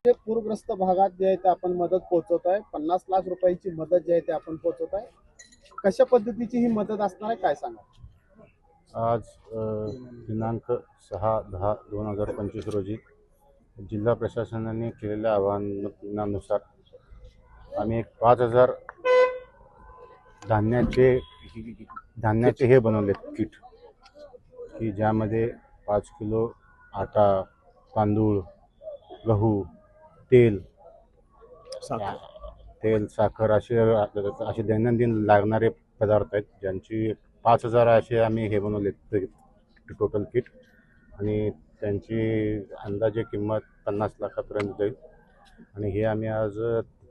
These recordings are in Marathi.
जे पूरग्रस्त भागात जे आहे ते आपण मदत पोहोचवत आहे. 50 लाख रुपयाची मदत जी आहे ते आपण पोहोचवत आहे. कशा पद्धतीची ही मदत असणार आहे काय सांगा? आज दिनांक 6/10/2025 रोजी जिल्हा प्रशासनाने केलेल्या आवाहनानुसार आम्ही एक 5,000 धान्याचे हे बनवले किट, की ज्यामध्ये 5 किलो आटा, तांदूळ, गहू, तेल, साखर असे दैनंदिन लागणारे पदार्थ आहेत, ज्यांची 5,000 असे आम्ही हे बनवले टोटल किट. आणि त्यांची अंदाजे किंमत 50 लाखापर्यंत जाईल. आणि हे आम्ही आज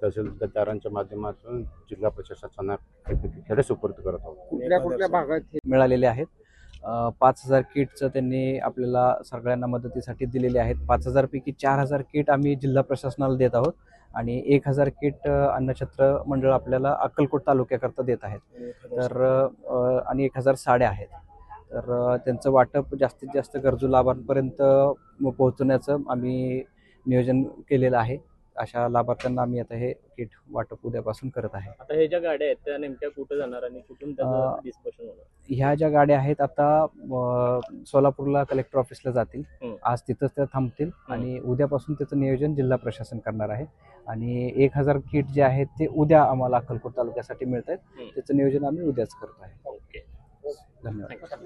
तहसीलदारांच्या माध्यमातून जिल्हा प्रशासनाकडे सुपूर्द करत आहोत. कुठल्या भागात मिळालेले आहेत. 5,000 किटचं त्यांनी आपल्याला सगळ्यांना मदतीसाठी दिलेले आहेत. 5,000 पैकी 4,000 किट आम्ही जिल्हा प्रशासनाला देत आहोत आणि 1,000 किट अन्नछत्र मंडळ आपल्याला अक्कलकोट तालुक्याकरता देत आहेत. तर आणि 1,000 साड्या आहेत. तर त्यांचं वाटप जास्तीत जास्त गरजू लाभार्थ्यांपर्यंत पोहोचवण्याचं आम्ही नियोजन केलेलं आहे. अशा लाभार्थ्यांना आम्ही आता हे किट वाटप उद्यापासून करत आहे. आता हे ज्या गाड्या आहेत त्या नेमक्या कुठं जाणार आणि कुठून त्याचं डिस्पोशन होणार? ह्या ज्या गाड्या आहेत आता सोलापूरला कलेक्टर ऑफिसला जातील. आज तिथंच त्या थांबतील आणि उद्यापासून त्याचं नियोजन जिल्हा प्रशासन करणार आहे. आणि 1,000 किट जे आहेत ते उद्या आम्हाला अक्कलकोट तालुक्यासाठी मिळत आहेत. त्याचं नियोजन आम्ही उद्याच करतो आहे. ओके, धन्यवाद.